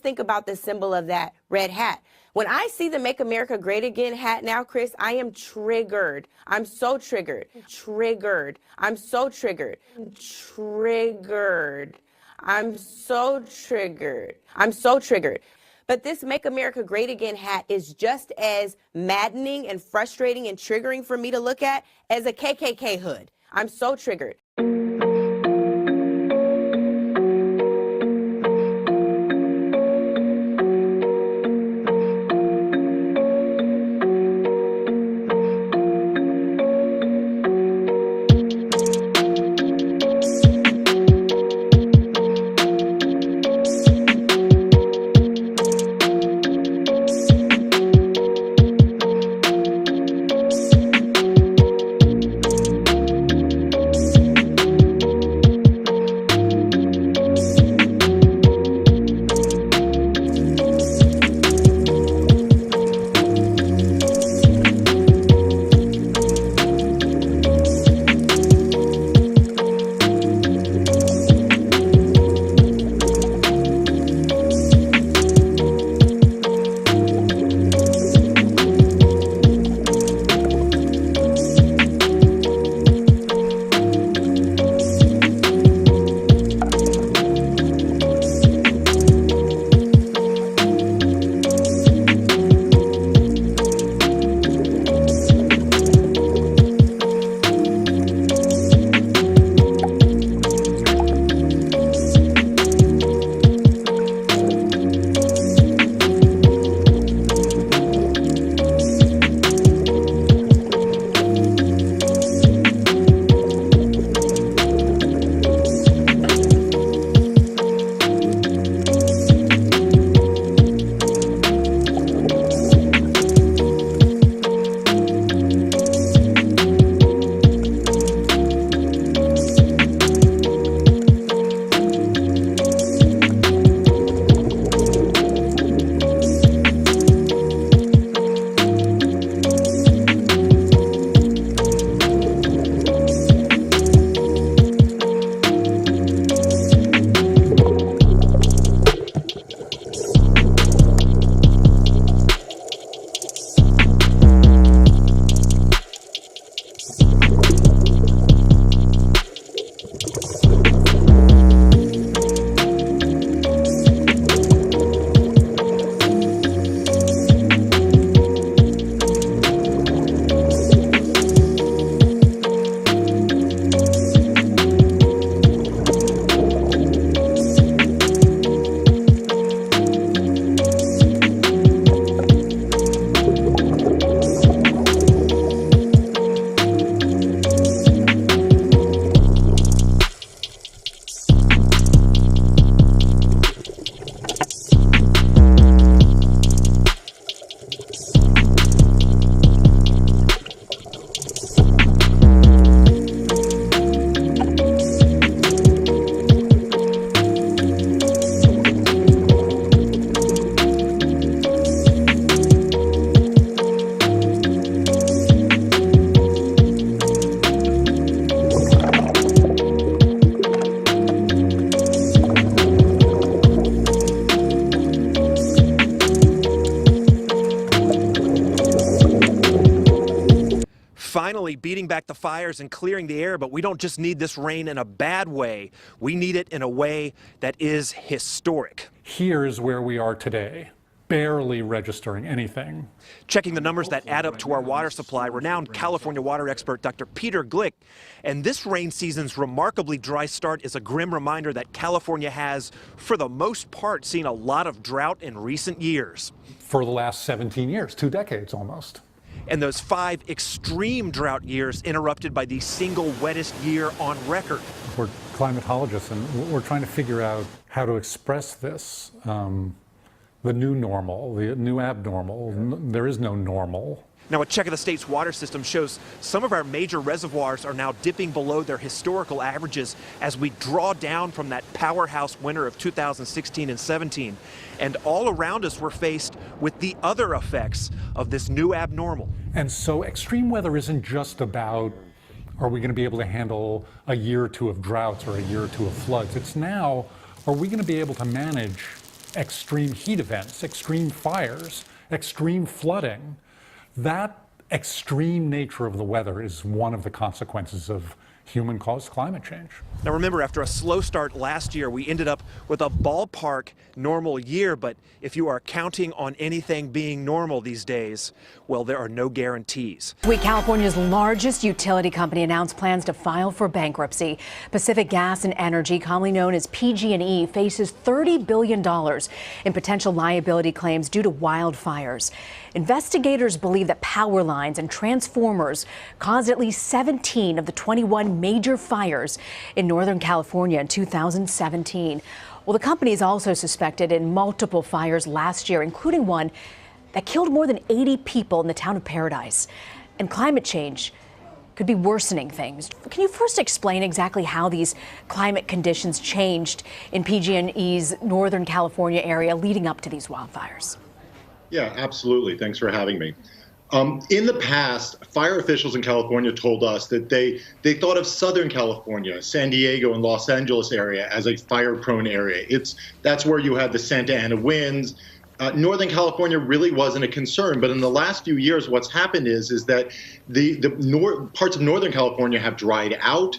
think about the symbol of that red hat. When I see the Make America Great Again hat now, Chris, I am triggered. I'm so triggered. Triggered. I'm so triggered. Triggered. I'm so triggered. I'm so triggered. But this Make America Great Again hat is just as maddening and frustrating and triggering for me to look at as a KKK hood. I'm so triggered. Finally beating back the fires and clearing the air, but we don't just need this rain in a bad way. We need it in a way that is historic. Here's where we are today, barely registering anything. Checking the numbers that add up to our water supply, renowned California water expert Dr. Peter Glick. And this rain season's remarkably dry start is a grim reminder that California has, for the most part, seen a lot of drought in recent years. For the last 17 years, 2 decades almost. And those 5 extreme drought years interrupted by the single wettest year on record. We're climatologists, and we're trying to figure out how to express this. The new normal, the new abnormal. There is no normal. Now, a check of the state's water system shows some of our major reservoirs are now dipping below their historical averages as we draw down from that powerhouse winter of 2016 and 17. And all around us, we're faced with the other effects of this new abnormal. And so extreme weather isn't just about, are we going to be able to handle a year or two of droughts or a year or two of floods? It's now, are we going to be able to manage extreme heat events, extreme fires, extreme flooding. That extreme nature of the weather is one of the consequences of human-caused climate change. Now remember, after a slow start last year, we ended up with a ballpark normal year, but if you are counting on anything being normal these days, well, there are no guarantees. This week, California's largest utility company announced plans to file for bankruptcy. Pacific Gas and Energy, commonly known as PG&E, faces $30 billion in potential liability claims due to wildfires. Investigators believe that power lines and transformers caused at least 17 of the 21 major fires in Northern California in 2017. Well, the company is also suspected in multiple fires last year, including one that killed more than 80 people in the town of Paradise. And climate change could be worsening things. Can you first explain exactly how these climate conditions changed in PG&E's Northern California area leading up to these wildfires? Yeah, absolutely. Thanks for having me. In the past, fire officials in California told us that they thought of Southern California, San Diego and Los Angeles area as a fire-prone area. That's where you had the Santa Ana winds. Northern California really wasn't a concern, but in the last few years, what's happened is that the parts of Northern California have dried out.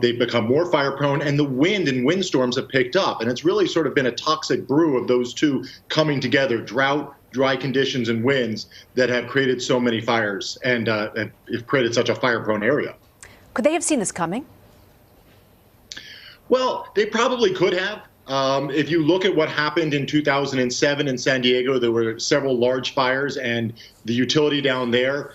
They've become more fire prone, and the wind and windstorms have picked up. And it's really sort of been a toxic brew of those two coming together, drought, dry conditions, and winds that have created so many fires and have created such a fire prone area. Could they have seen this coming? Well, they probably could have. If you look at what happened in 2007 in San Diego, there were several large fires, and the utility down there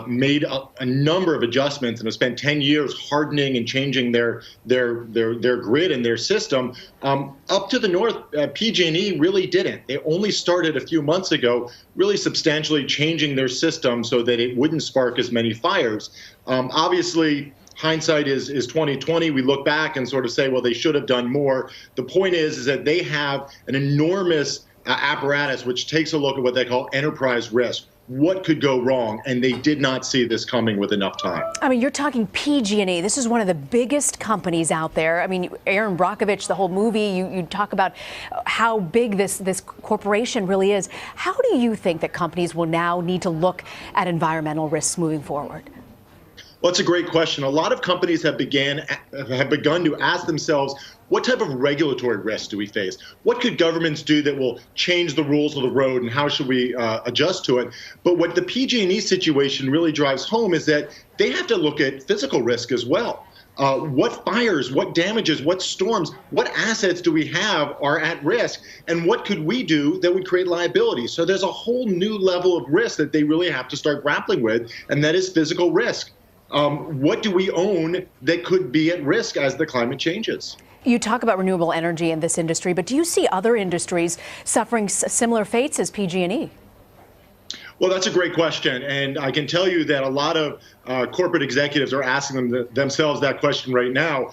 made a number of adjustments and have spent 10 years hardening and changing their grid and their system. Up to the north, PG&E really didn't. They only started a few months ago, really substantially changing their system so that it wouldn't spark as many fires. Obviously, hindsight is 2020. We look back and sort of say, well, they should have done more. The point is that they have an enormous apparatus which takes a look at what they call enterprise risk. What could go wrong? And they did not see this coming with enough time. I mean, you're talking PG&E. This is one of the biggest companies out there. I mean, Aaron Brockovich, the whole movie, you talk about how big this corporation really is. How do you think that companies will now need to look at environmental risks moving forward? Well, it's a great question. A lot of companies have begun to ask themselves, what type of regulatory risks do we face? What could governments do that will change the rules of the road, and how should we adjust to it? But what the PG&E situation really drives home is that they have to look at physical risk as well. What fires, what damages, what storms, what assets do we have are at risk, and what could we do that would create liability? So there's a whole new level of risk that they really have to start grappling with, and that is physical risk. What do we own that could be at risk as the climate changes? You talk about renewable energy in this industry, but do you see other industries suffering similar fates as PG&E? Well, that's a great question. And I can tell you that a lot of corporate executives are asking themselves that question right now.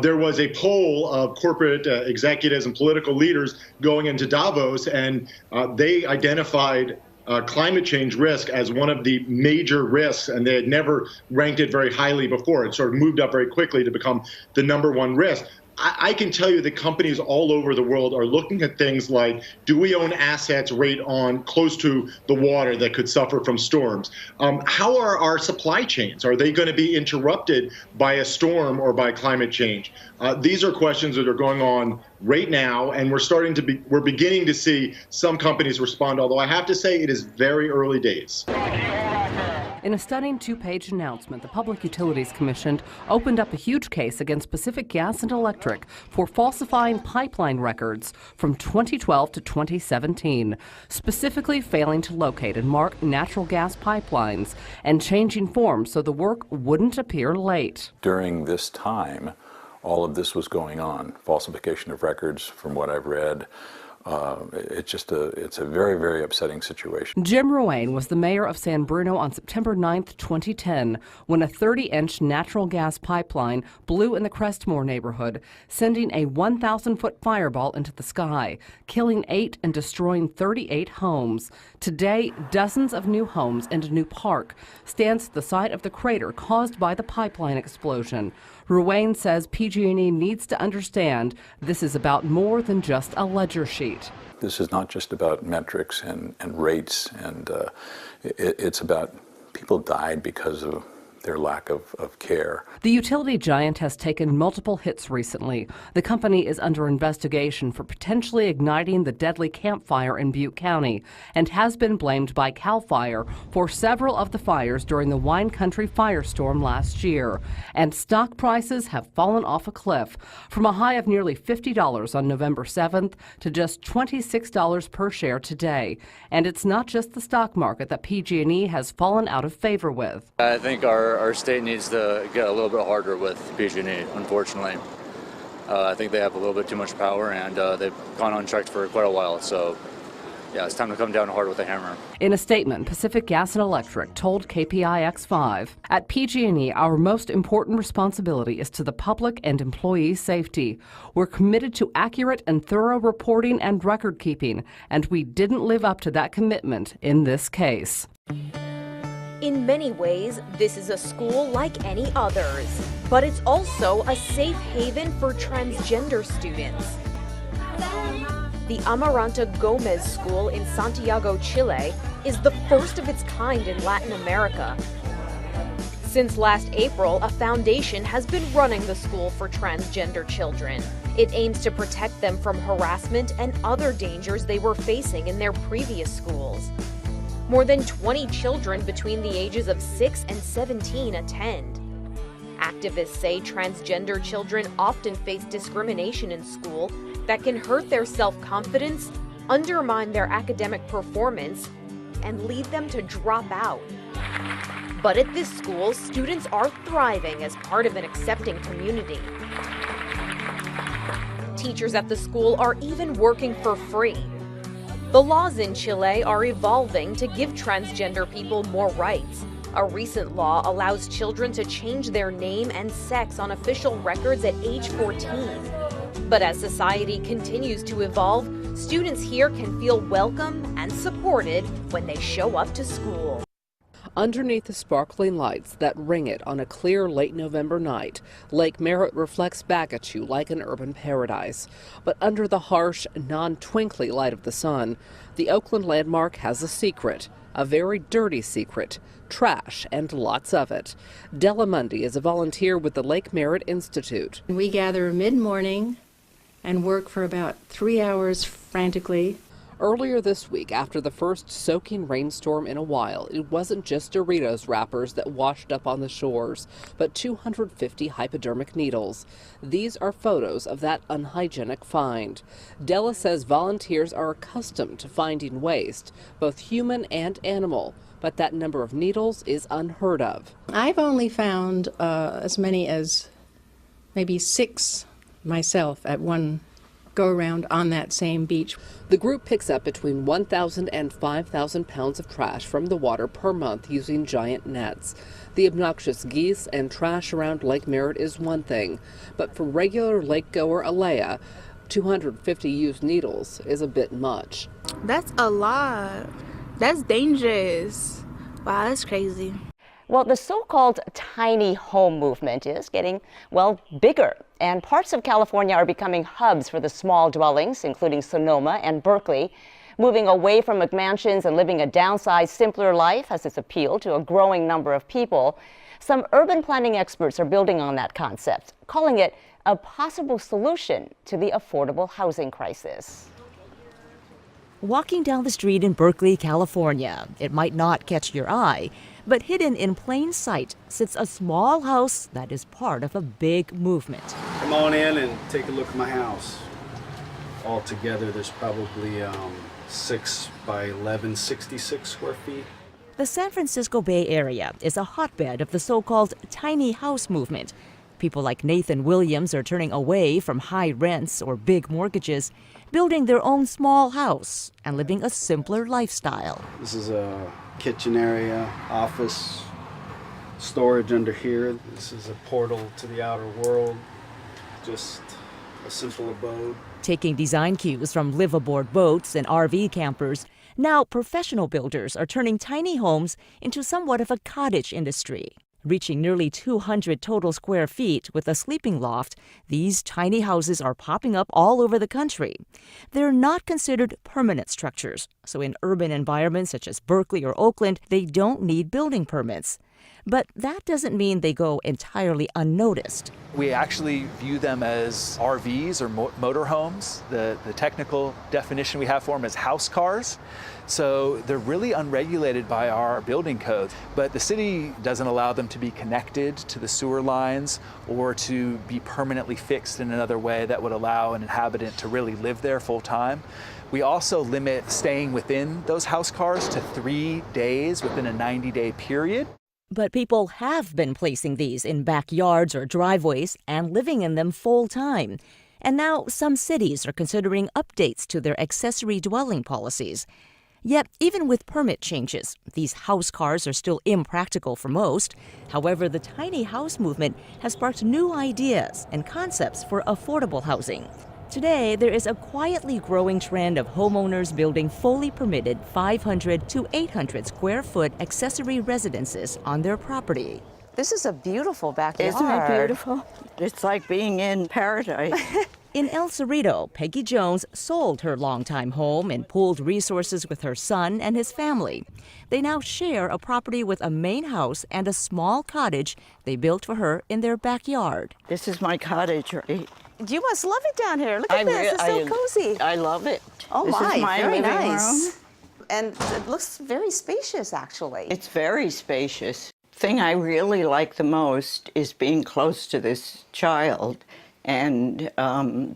There was a poll of corporate executives and political leaders going into Davos, and they identified climate change risk as one of the major risks, and they had never ranked it very highly before. It sort of moved up very quickly to become the #1 risk. I can tell you that companies all over the world are looking at things like, do we own assets right on close to the water that could suffer from storms? How are our supply chains? Are they going to be interrupted by a storm or by climate change? These are questions that are going on right now, and we're beginning to see some companies respond, although I have to say it is very early days. In a stunning two-page announcement, the Public Utilities Commission opened up a huge case against Pacific Gas and Electric for falsifying pipeline records from 2012 to 2017, specifically failing to locate and mark natural gas pipelines and changing forms so the work wouldn't appear late. During this time, all of this was going on. Falsification of records, from what I've read. It's a very, very upsetting situation. Jim Ruane was the mayor of San Bruno on September 9th, 2010, when a 30-inch natural gas pipeline blew in the Crestmore neighborhood, sending a 1,000-foot fireball into the sky, killing 8 and destroying 38 homes. Today, dozens of new homes and a new park stands at the site of the crater caused by the pipeline explosion. Ruane says PG&E needs to understand this is about more than just a ledger sheet. feet. This is not just about metrics and rates, and it's about people died because of their lack of care. The utility giant has taken multiple hits recently. The company is under investigation for potentially igniting the deadly campfire in Butte County and has been blamed by CAL FIRE for several of the fires during the Wine Country firestorm last year. And stock prices have fallen off a cliff from a high of nearly $50 on November 7th to just $26 per share today. And it's not just the stock market that PG&E has fallen out of favor with. I think our state needs to get a little bit harder with PG&E, unfortunately. I think they have a little bit too much power, and they've gone unchecked for quite a while. So, yeah, it's time to come down hard with a hammer. In a statement, Pacific Gas and Electric told KPIX5, at PG&E, our most important responsibility is to the public and employee safety. We're committed to accurate and thorough reporting and record keeping, and we didn't live up to that commitment in this case. In many ways, this is a school like any others, but it's also a safe haven for transgender students. The Amaranta Gomez School in Santiago, Chile, is the first of its kind in Latin America. Since last April, a foundation has been running the school for transgender children. It aims to protect them from harassment and other dangers they were facing in their previous schools. More than 20 children between the ages of 6 and 17 attend. Activists say transgender children often face discrimination in school that can hurt their self-confidence, undermine their academic performance, and lead them to drop out. But at this school, students are thriving as part of an accepting community. Teachers at the school are even working for free. The laws in Chile are evolving to give transgender people more rights. A recent law allows children to change their name and sex on official records at age 14. But as society continues to evolve, students here can feel welcome and supported when they show up to school. Underneath the sparkling lights that ring it on a clear late November night, Lake Merritt reflects back at you like an urban paradise. But under the harsh, non-twinkly light of the sun, the Oakland landmark has a secret, a very dirty secret, trash and lots of it. Della Mundy is a volunteer with the Lake Merritt Institute. We gather mid-morning and work for about 3 hours frantically. Earlier this week, after the first soaking rainstorm in a while, it wasn't just Doritos wrappers that washed up on the shores, but 250 hypodermic needles. These are photos of that unhygienic find. Della says volunteers are accustomed to finding waste, both human and animal, but that number of needles is unheard of. I've only found as many as maybe 6 myself at one go-around on that same beach. The group picks up between 1,000 and 5,000 pounds of trash from the water per month using giant nets. The obnoxious geese and trash around Lake Merritt is one thing, but for regular lake goer Alea, 250 used needles is a bit much. That's a lot. That's dangerous. Wow, that's crazy. Well, the so-called tiny home movement is getting, well, bigger. And parts of California are becoming hubs for the small dwellings, including Sonoma and Berkeley. Moving away from McMansions and living a downsized, simpler life has its appeal to a growing number of people. Some urban planning experts are building on that concept, calling it a possible solution to the affordable housing crisis. Walking down the street in Berkeley, California, it might not catch your eye, but hidden in plain sight sits a small house that is part of a big movement. Come on in and take a look at my house. Altogether, there's probably 6 by 11, 66 square feet. The San Francisco Bay Area is a hotbed of the so-called tiny house movement. People like Nathan Williams are turning away from high rents or big mortgages, building their own small house and living a simpler lifestyle. This is a kitchen area, office, storage under here. This is a portal to the outer world, just a simple abode. Taking design cues from live-aboard boats and RV campers, now professional builders are turning tiny homes into somewhat of a cottage industry. Reaching nearly 200 total square feet with a sleeping loft, these tiny houses are popping up all over the country. They're not considered permanent structures, so in urban environments such as Berkeley or Oakland, they don't need building permits. But that doesn't mean they go entirely unnoticed. We actually view them as RVs or motorhomes. The technical definition we have for them is house cars. So they're really unregulated by our building code. But the city doesn't allow them to be connected to the sewer lines or to be permanently fixed in another way that would allow an inhabitant to really live there full time. We also limit staying within those house cars to 3 days within a 90-day period. But people have been placing these in backyards or driveways and living in them full time. And now some cities are considering updates to their accessory dwelling policies. Yet, even with permit changes, these house cars are still impractical for most. However, the tiny house movement has sparked new ideas and concepts for affordable housing. Today, there is a quietly growing trend of homeowners building fully permitted 500 to 800 square foot accessory residences on their property. This is a beautiful backyard. Isn't it beautiful? It's like being in paradise. In El Cerrito, Peggy Jones sold her longtime home and pooled resources with her son and his family. They now share a property with a main house and a small cottage they built for her in their backyard. This is my cottage, right? You must love it down here. Look at this. It's so cozy. I love it. Oh, this my. Is my very living nice. room. And it looks very spacious, actually. It's very spacious. Thing I really like the most is being close to this child and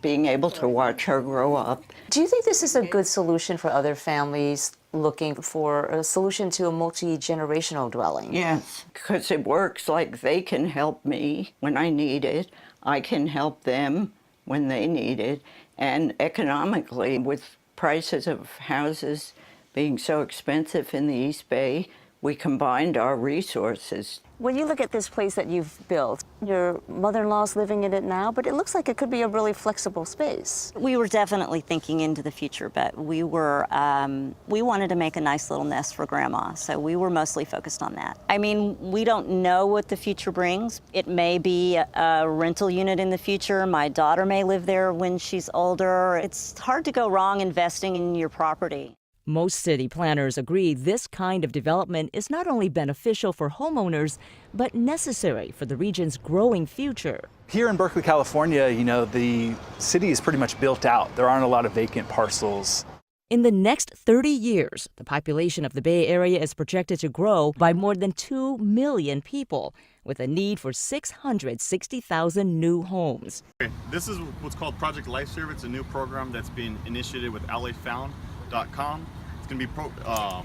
being able to watch her grow up. Do you think this is a good solution for other families looking for a solution to a multi-generational dwelling? Yes, because it works. Like, they can help me when I need it. I can help them when they need it. And economically, with prices of houses being so expensive in the East Bay, we combined our resources. When you look at this place that you've built, your mother-in-law's living in it now, but it looks like it could be a really flexible space. We were definitely thinking into the future, but we wanted to make a nice little nest for Grandma, so we were mostly focused on that. I mean, we don't know what the future brings. It may be a rental unit in the future. My daughter may live there when she's older. It's hard to go wrong investing in your property. Most city planners agree this kind of development is not only beneficial for homeowners, but necessary for the region's growing future. Here in Berkeley, California, the city is pretty much built out. There aren't a lot of vacant parcels. In the next 30 years, the population of the Bay Area is projected to grow by more than 2 million people, with a need for 660,000 new homes. This is what's called Project Lifesaver. It's a new program that's being initiated with LAFound.com. It's going to be a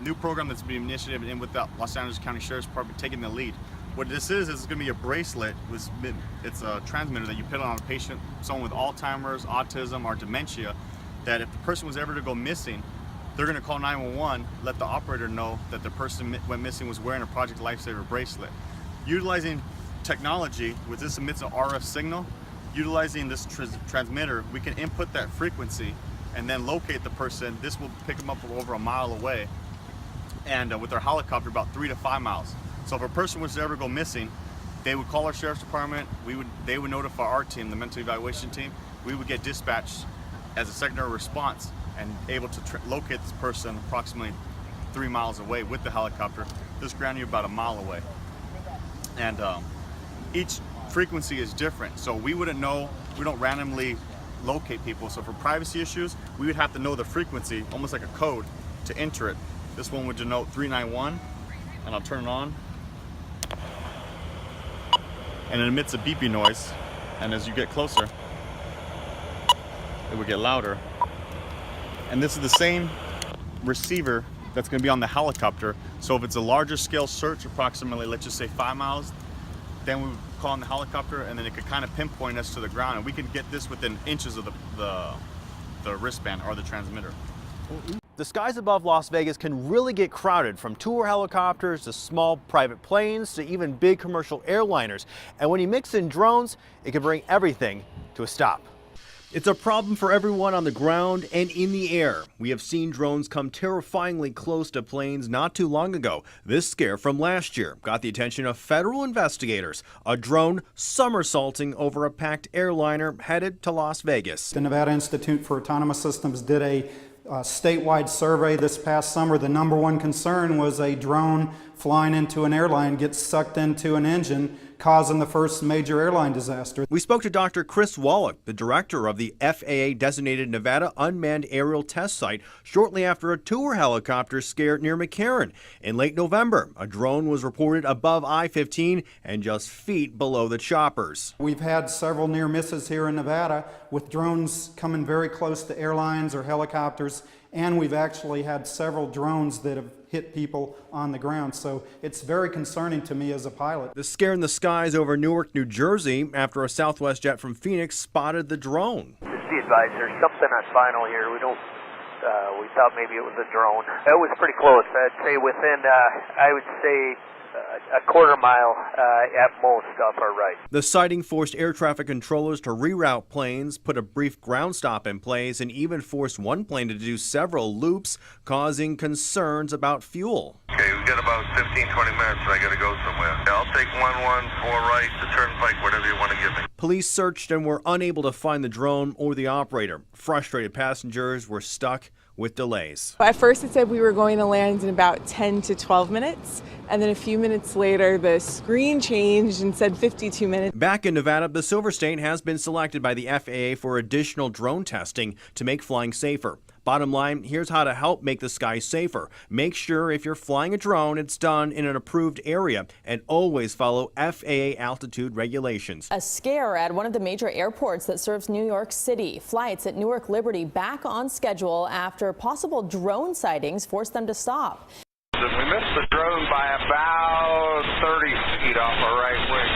new program that's being initiated and with the Los Angeles County Sheriff's Department taking the lead. What this is it's going to be a bracelet. It's a transmitter that you put on a patient, someone with Alzheimer's, autism, or dementia, that if the person was ever to go missing, they're going to call 911, let the operator know that the person went missing was wearing a Project Lifesaver bracelet. Utilizing technology, with this emits an RF signal, utilizing this transmitter, we can input that frequency and then locate the person. This will pick them up over a mile away, and with our helicopter about 3 to 5 miles. So if a person was to ever go missing, they would call our sheriff's department. They would notify our team, the mental evaluation team. We would get dispatched as a secondary response and able to locate this person approximately 3 miles away with the helicopter. This ground you about a mile away, and each frequency is different, so we wouldn't know. We don't randomly locate people, so for privacy issues we would have to know the frequency, almost like a code, to enter it. This one would denote 391, and I'll turn it on, and it emits a beeping noise, and as you get closer it would get louder. And this is the same receiver that's going to be on the helicopter, so if it's a larger scale search, approximately, let's just say 5 miles, then we would call on the helicopter, and then it could kind of pinpoint us to the ground, and we could get this within inches of the wristband or the transmitter. The skies above Las Vegas can really get crowded, from tour helicopters to small private planes to even big commercial airliners. And when you mix in drones, it can bring everything to a stop. It's a problem for everyone on the ground and in the air. We have seen drones come terrifyingly close to planes not too long ago. This scare from last year got the attention of federal investigators. A drone somersaulting over a packed airliner headed to Las Vegas. The Nevada Institute for Autonomous Systems did a statewide survey this past summer. The number one concern was a drone flying into an airline gets sucked into an engine, causing the first major airline disaster. We spoke to Dr. Chris Wallach, the director of the FAA-designated Nevada Unmanned Aerial Test Site, shortly after a tour helicopter scare near McCarran. In late November, a drone was reported above I-15 and just feet below the choppers. We've had several near misses here in Nevada with drones coming very close to airlines or helicopters, and we've actually had several drones that have hit people on the ground, so it's very concerning to me as a pilot. The scare in the skies over Newark, New Jersey, after a Southwest jet from Phoenix spotted the drone. Just be advised, there's something on final here. We thought maybe it was a drone. It was pretty close. I'd say within, a quarter mile at most off our right. The sighting forced air traffic controllers to reroute planes, put a brief ground stop in place, and even forced one plane to do several loops, causing concerns about fuel. Okay, we've got about 15-20 minutes. I got to go somewhere. I'll take 114 right, the turnpike, whatever you want to give me. Police searched and were unable to find the drone or the operator. Frustrated passengers were stuck with delays. At first it said we were going to land in about 10 to 12 minutes, and then a few minutes later the screen changed and said 52 minutes. Back in Nevada, the Silver State has been selected by the FAA for additional drone testing to make flying safer. Bottom line, here's how to help make the sky safer. Make sure if you're flying a drone, it's done in an approved area, and always follow FAA altitude regulations. A scare at one of the major airports that serves New York City. Flights at Newark Liberty back on schedule after possible drone sightings forced them to stop. We missed the drone by about 30 feet off our right wing.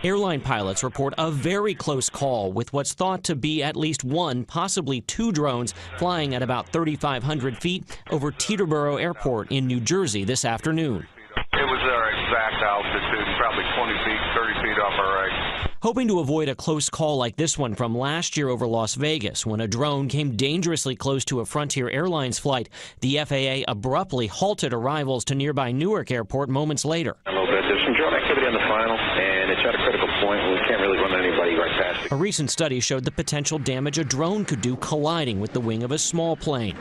Airline pilots report a very close call with what's thought to be at least one, possibly two drones flying at about 3,500 feet over Teterboro Airport in New Jersey this afternoon. It was our exact altitude, probably 20 feet, 30 feet off our right. Hoping to avoid a close call like this one from last year over Las Vegas when a drone came dangerously close to a Frontier Airlines flight, the FAA abruptly halted arrivals to nearby Newark Airport moments later. A little bit. There's some drone activity on the final, and it's at a critical point where we can't really run anybody right past it. A recent study showed the potential damage a drone could do colliding with the wing of a small plane.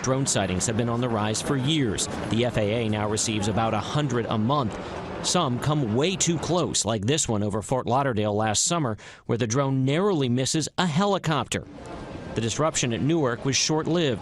Drone sightings have been on the rise for years. The FAA now receives about 100 a month. Some come way too close, like this one over Fort Lauderdale last summer, where the drone narrowly misses a helicopter. The disruption at Newark was short-lived,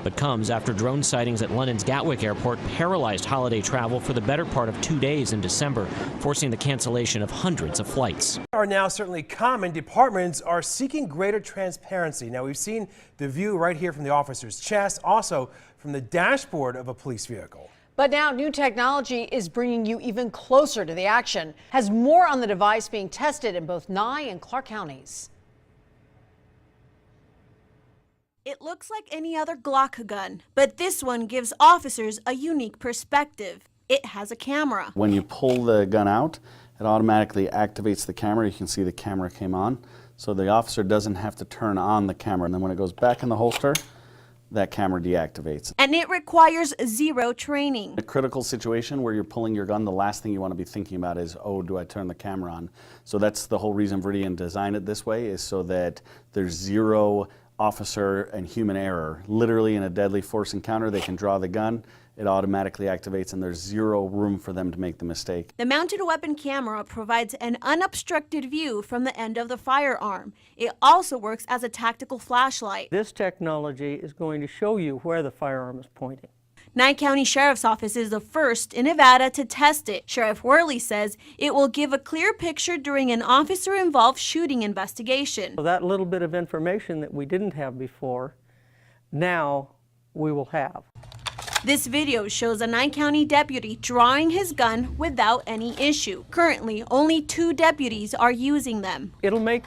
but comes after drone sightings at London's Gatwick Airport paralyzed holiday travel for the better part of 2 days in December, forcing the cancellation of hundreds of flights. Are now certainly common. Departments are seeking greater transparency. Now, we've seen the view right here from the officer's chest, also from the dashboard of a police vehicle. But now new technology is bringing you even closer to the action. Has more on the device being tested in both Nye and Clark counties. It looks like any other Glock gun, but this one gives officers a unique perspective. It has a camera. When you pull the gun out, it automatically activates the camera. You can see the camera came on, so the officer doesn't have to turn on the camera. And then when it goes back in the holster, that camera deactivates. And it requires zero training. In a critical situation where you're pulling your gun, the last thing you want to be thinking about is, oh, do I turn the camera on? So that's the whole reason Veridian designed it this way, is so that there's zero officer and human error. Literally in a deadly force encounter, they can draw the gun, it automatically activates, and there's zero room for them to make the mistake. The mounted weapon camera provides an unobstructed view from the end of the firearm. It also works as a tactical flashlight. This technology is going to show you where the firearm is pointing. Nye County Sheriff's Office is the first in Nevada to test it. Sheriff Worley says it will give a clear picture during an officer-involved shooting investigation. So that little bit of information that we didn't have before, now we will have. This video shows a Nye County deputy drawing his gun without any issue. Currently, only 2 deputies are using them. It'll make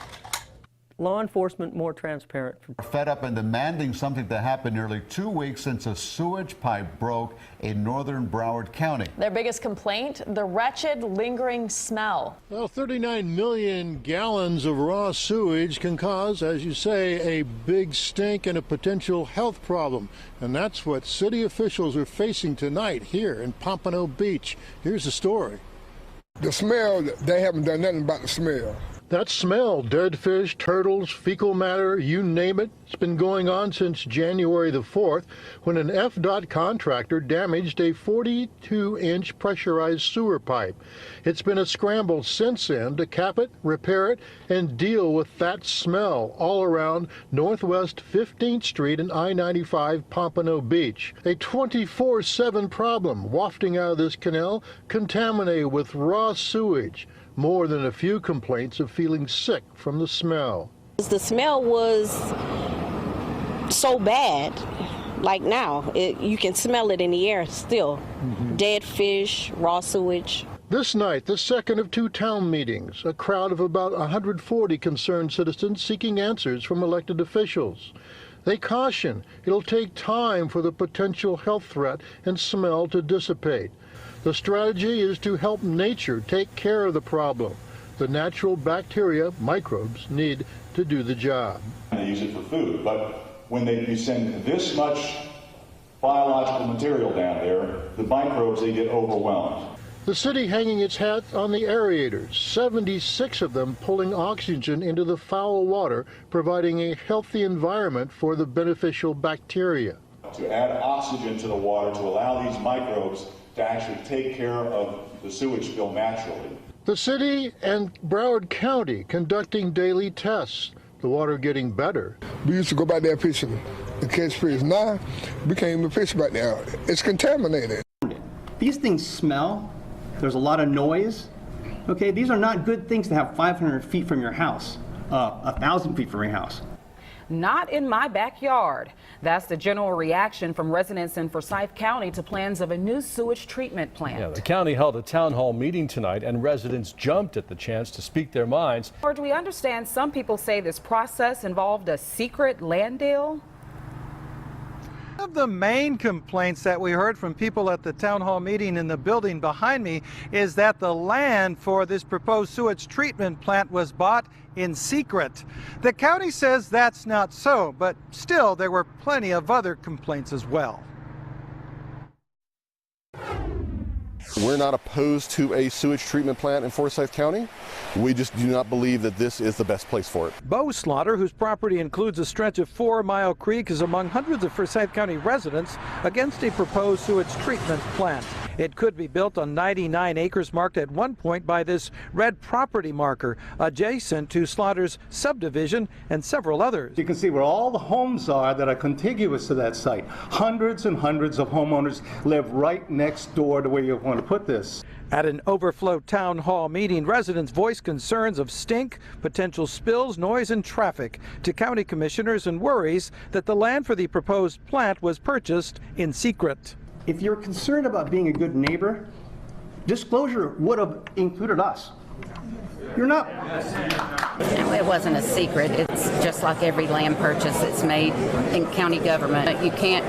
law enforcement more transparent. Fed up and demanding something to happen nearly 2 weeks since a sewage pipe broke in northern Broward County. Their biggest complaint, the wretched, lingering smell. Well, 39 million gallons of raw sewage can cause, as you say, a big stink and a potential health problem. And that's what city officials are facing tonight here in Pompano Beach. Here's the story. The smell, they haven't done nothing about the smell. That smell, dead fish, turtles, fecal matter, you name it, it's been going on since January the 4th when an FDOT contractor damaged a 42-inch pressurized sewer pipe. It's been a scramble since then to cap it, repair it, and deal with that smell all around Northwest 15th Street and I-95 Pompano Beach. A 24/7 problem wafting out of this canal, contaminated with raw sewage. More than a few complaints of feeling sick from the smell. The smell was so bad, like now, you can smell it in the air still. Dead fish, raw sewage. This night, the second of 2 town meetings, a crowd of about 140 concerned citizens seeking answers from elected officials. They caution it'll take time for the potential health threat and smell to dissipate. The strategy is to help nature take care of the problem. The natural bacteria, microbes, need to do the job. They use it for food, but when you send this much biological material down there, the microbes, they get overwhelmed. The city hanging its hat on the aerators, 76 of them pulling oxygen into the foul water, providing a healthy environment for the beneficial bacteria. To add oxygen to the water to allow these microbes to actually take care of the sewage spill naturally. The city and Broward County conducting daily tests. The water getting better. We used to go back there fishing and catch fish. Now, we can't even fish back there. It's contaminated. These things smell. There's a lot of noise. Okay, these are not good things to have 500 feet from your house, 1,000 feet from your house. Not in my backyard. That's the general reaction from residents in Forsyth County to plans of a new sewage treatment plant. Yeah, the county held a town hall meeting tonight and residents jumped at the chance to speak their minds. Or do we understand some people say this process involved a secret land deal? One of the main complaints that we heard from people at the town hall meeting in the building behind me is that the land for this proposed sewage treatment plant was bought in secret. The county says that's not so, but still there were plenty of other complaints as well. We're not opposed to a sewage treatment plant in Forsyth County. We just do not believe that this is the best place for it. Bo Slaughter, whose property includes a stretch of 4 Mile Creek, is among hundreds of Forsyth County residents against a proposed sewage treatment plant. It could be built on 99 acres marked at one point by this red property marker, adjacent to Slaughter's subdivision and several others. You can see where all the homes are that are contiguous to that site. Hundreds and hundreds of homeowners live right next door to where you want to put this. At an overflow town hall meeting, residents voiced concerns of stink, potential spills, noise, and traffic to county commissioners and worries that the land for the proposed plant was purchased in secret. If you're concerned about being a good neighbor, disclosure would have included us. You're not. It wasn't a secret. It's just like every land purchase that's made in county government. You can't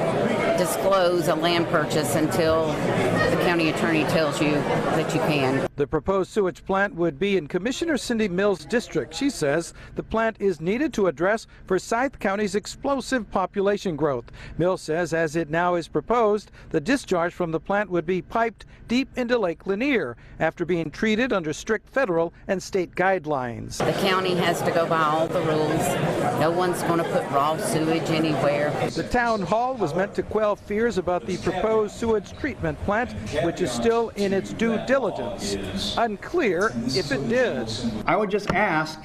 disclose a land purchase until the county attorney tells you that you can. The proposed sewage plant would be in Commissioner Cindy Mills' district. She says the plant is needed to address Forsyth County's explosive population growth. Mills says as it now is proposed, the discharge from the plant would be piped deep into Lake Lanier after being treated under strict federal and state guidelines. The county has to go by all the rules. No one's going to put raw sewage anywhere. The town hall was meant to quell fears about the proposed sewage treatment plant, which is still in its due diligence. Unclear if it did. I would just ask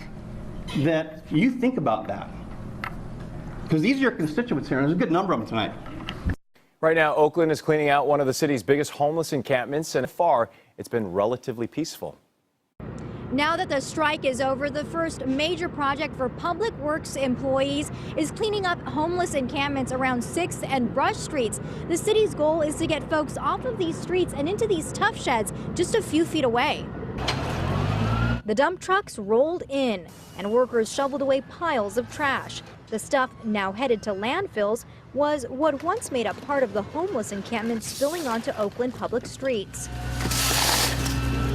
that you think about that, because these are your constituents here, and there's a good number of them tonight. Right now, Oakland is cleaning out one of the city's biggest homeless encampments, and so far, it's been relatively peaceful. Now that the strike is over, the first major project for Public Works employees is cleaning up homeless encampments around 6th and Brush Streets. The city's goal is to get folks off of these streets and into these tough sheds just a few feet away. The dump trucks rolled in, and workers shoveled away piles of trash. The stuff now headed to landfills was what once made up part of the homeless encampment spilling onto Oakland public streets.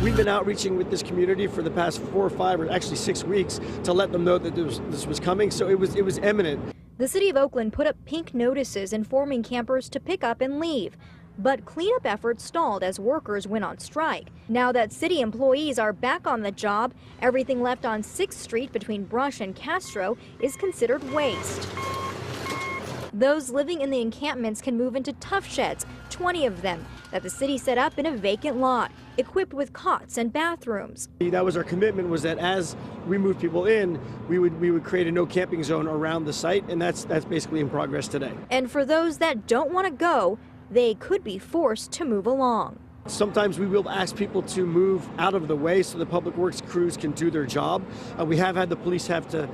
We've been outreaching with this community for the past 4 or 5 or actually 6 weeks to let them know that this was coming, so it was imminent. The city of Oakland put up pink notices informing campers to pick up and leave. But cleanup efforts stalled as workers went on strike. Now that city employees are back on the job, everything left on 6th Street between Brush and Castro is considered waste. Those living in the encampments can move into tough sheds, 20 of them, that the city set up in a vacant lot, equipped with cots and bathrooms. That was our commitment, was that as we move people in, we would create a no camping zone around the site, and that's basically in progress today. And for those that don't want to go, they could be forced to move along. Sometimes we will ask people to move out of the way so the public works crews can do their job. We have had the police have to,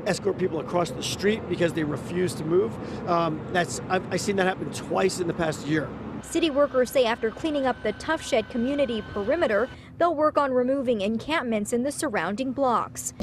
escort people across the street because they refuse to move. I've seen that happen twice in the past year. City workers say after cleaning up the Tough Shed community perimeter, they'll work on removing encampments in the surrounding blocks.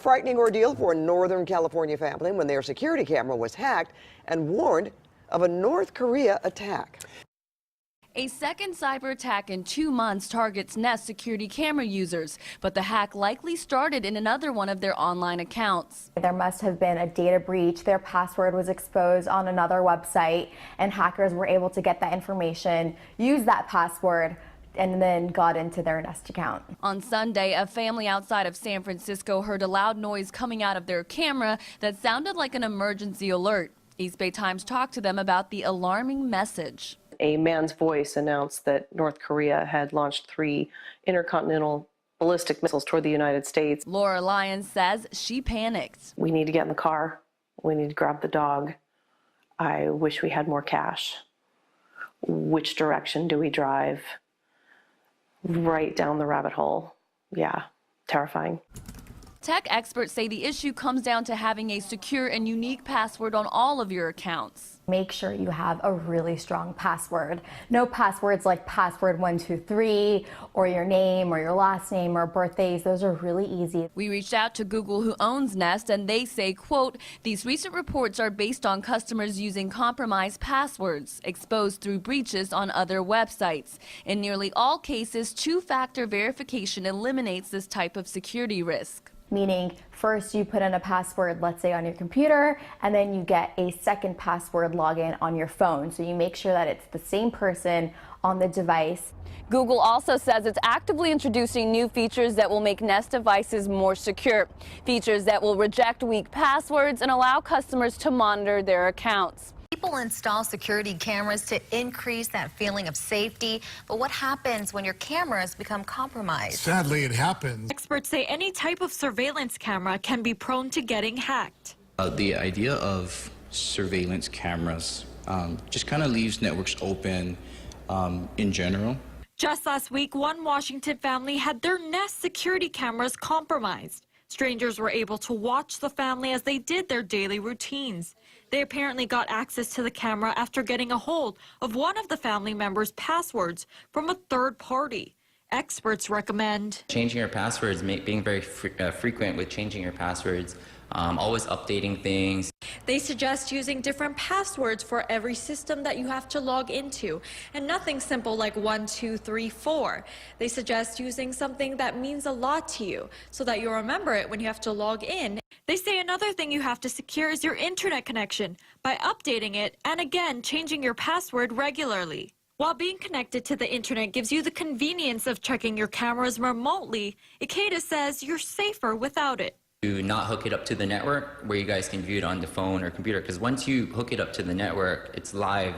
Frightening ordeal for a Northern California family when their security camera was hacked and warned of a North Korea attack. A second cyber attack in 2 months targets Nest security camera users, but the hack likely started in another one of their online accounts. There must have been a data breach. Their password was exposed on another website, and hackers were able to get that information, use that password, and then got into their Nest account. On Sunday, a family outside of San Francisco heard a loud noise coming out of their camera that sounded like an emergency alert. East Bay Times talked to them about the alarming message. A man's voice announced that North Korea had launched 3 intercontinental ballistic missiles toward the United States. Laura Lyons says she panicked. We need to get in the car. We need to grab the dog. I wish we had more cash. Which direction do we drive? Right down the rabbit hole. Yeah, terrifying. Tech experts say the issue comes down to having a secure and unique password on all of your accounts. Make sure you have a really strong password. No passwords like password 123 or your name or your last name or birthdays. Those are really easy. We reached out to Google, who owns Nest, and they say, quote, these recent reports are based on customers using compromised passwords exposed through breaches on other websites. In nearly all cases, 2-factor verification eliminates this type of security risk. Meaning first you put in a password, let's say on your computer, and then you get a second password login on your phone. So you make sure that it's the same person on the device. Google also says it's actively introducing new features that will make Nest devices more secure. Features that will reject weak passwords and allow customers to monitor their accounts. People install security cameras to increase that feeling of safety. But what happens when your cameras become compromised? Sadly, it happens. Experts say any type of surveillance camera can be prone to getting hacked. The idea of surveillance cameras just kind of leaves networks open in general. Just last week, one Washington family had their Nest security cameras compromised. Strangers were able to watch the family as they did their daily routines. They apparently got access to the camera after getting a hold of one of the family members' passwords from a third party. Experts recommend changing your passwords, being very frequent with changing your passwords, always updating things. They suggest using different passwords for every system that you have to log into, and nothing simple like 1, 2, 3, 4. They suggest using something that means a lot to you so that you'll remember it when you have to log in. They say another thing you have to secure is your internet connection by updating it and again changing your password regularly. While being connected to the internet gives you the convenience of checking your cameras remotely, Ikeda says you're safer without it. Do not hook it up to the network where you guys can view it on the phone or computer, because once you hook it up to the network, it's live,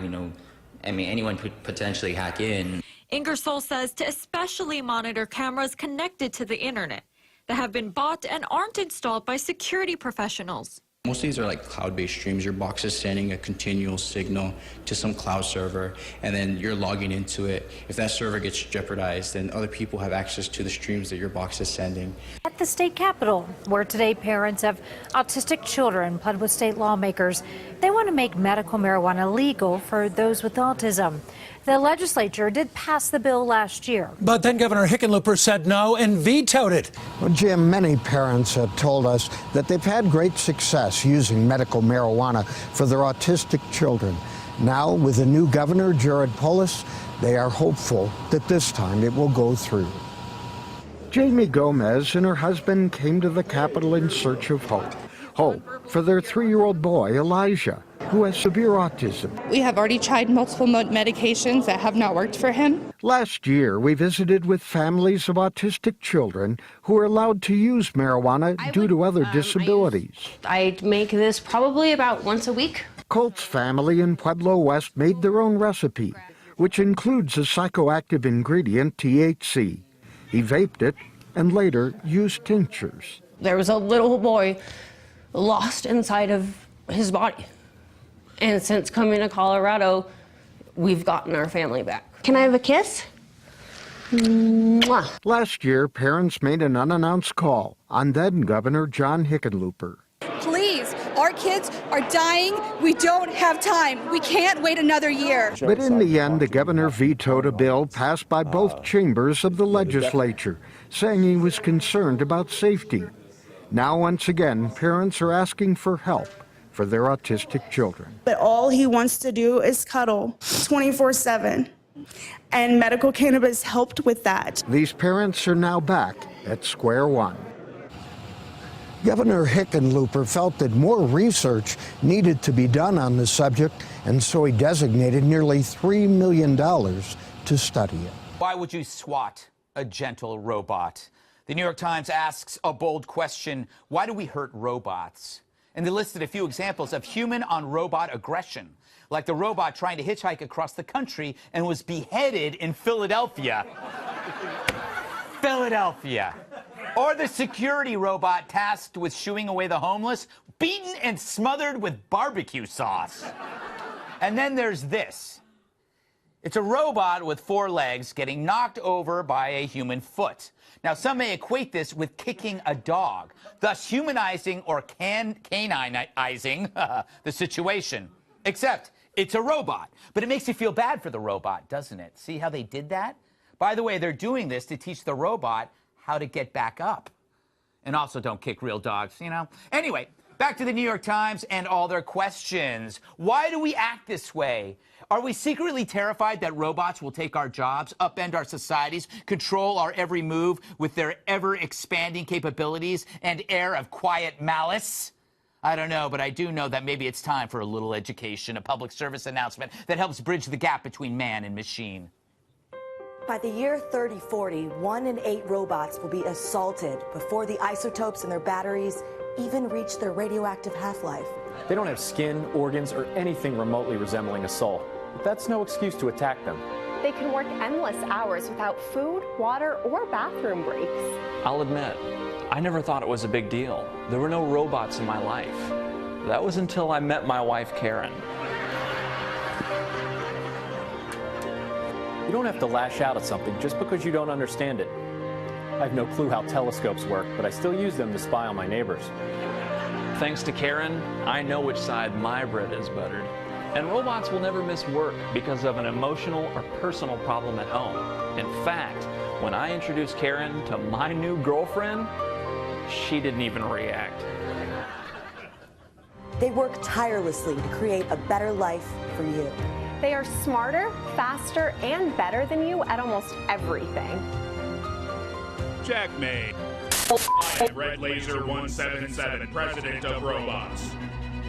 anyone could potentially hack in. Ingersoll says to especially monitor cameras connected to the internet that have been bought and aren't installed by security professionals. Most of these are like cloud-based streams. Your box is sending a continual signal to some cloud server, and then you're logging into it. If that server gets jeopardized, then other people have access to the streams that your box is sending. At the state capitol, where today parents of autistic children pled with state lawmakers, they want to make medical marijuana legal for those with autism. The legislature did pass the bill last year. But then Governor Hickenlooper said no and vetoed it. Well, Jim, many parents have told us that they've had great success using medical marijuana for their autistic children. Now, with the new governor, Jared Polis, they are hopeful that this time it will go through. Jamie Gomez and her husband came to the Capitol in search of hope. Hope for their 3-year-old boy, Elijah, who has severe autism. We have already tried multiple medications that have not worked for him. Last year, we visited with families of autistic children who are allowed to use marijuana due to other disabilities. I make this probably about once a week. Colt's family in Pueblo West made their own recipe, which includes the psychoactive ingredient THC. He vaped it and later used tinctures. There was a little boy lost inside of his body. And since coming to Colorado, we've gotten our family back. Can I have a kiss? Mwah. Last year, parents made an unannounced call on then Governor John Hickenlooper. Please, our kids are dying. We don't have time. We can't wait another year. But in the end, the governor vetoed a bill passed by both chambers of the legislature, saying he was concerned about safety. Now, once again, parents are asking for help for their autistic children. But all he wants to do is cuddle 24/7. And medical cannabis helped with that. These parents are now back at square one. Governor Hickenlooper felt that more research needed to be done on the subject, and so he designated nearly $3 million to study it. Why would you swat a gentle robot? The New York Times asks a bold question: why do we hurt robots? And they listed a few examples of human-on-robot aggression, like the robot trying to hitchhike across the country and was beheaded in Philadelphia. Philadelphia. Or the security robot tasked with shooing away the homeless, beaten and smothered with barbecue sauce. And then there's this. It's a robot with 4 legs getting knocked over by a human foot. Now, some may equate this with kicking a dog, thus humanizing or caninizing the situation. Except it's a robot. But it makes you feel bad for the robot, doesn't it? See how they did that? By the way, they're doing this to teach the robot how to get back up. And also don't kick real dogs, Anyway, back to the New York Times and all their questions. Why do we act this way? Are we secretly terrified that robots will take our jobs, upend our societies, control our every move with their ever-expanding capabilities and air of quiet malice? I don't know, but I do know that maybe it's time for a little education, a public service announcement that helps bridge the gap between man and machine. By the year 3040, 1 in 8 robots will be assaulted before the isotopes in their batteries even reach their radioactive half-life. They don't have skin, organs, or anything remotely resembling a soul. But that's no excuse to attack them. They can work endless hours without food, water, or bathroom breaks. I'll admit, I never thought it was a big deal. There were no robots in my life. That was until I met my wife, Karen. You don't have to lash out at something just because you don't understand it. I have no clue how telescopes work, but I still use them to spy on my neighbors. Thanks to Karen, I know which side my bread is buttered. And robots will never miss work because of an emotional or personal problem at home. In fact, when I introduced Karen to my new girlfriend, she didn't even react. They work tirelessly to create a better life for you. They are smarter, faster, and better than you at almost everything. Jack May. I am Red Laser 177, president of robots.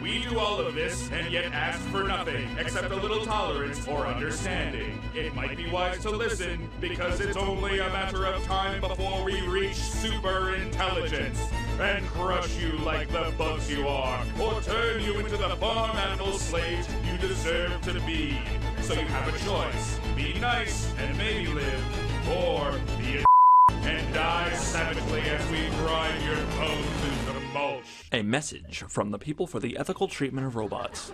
We do all of this and yet ask for nothing except a little tolerance or understanding. It might be wise to listen because it's only a matter of time before we reach super intelligence and crush you like the bugs you are, or turn you into the farm animal slaves you deserve to be. So you have a choice: be nice and maybe live, or be a and die savagely as we grind your bones into mulch. A message from the people for the ethical treatment of robots.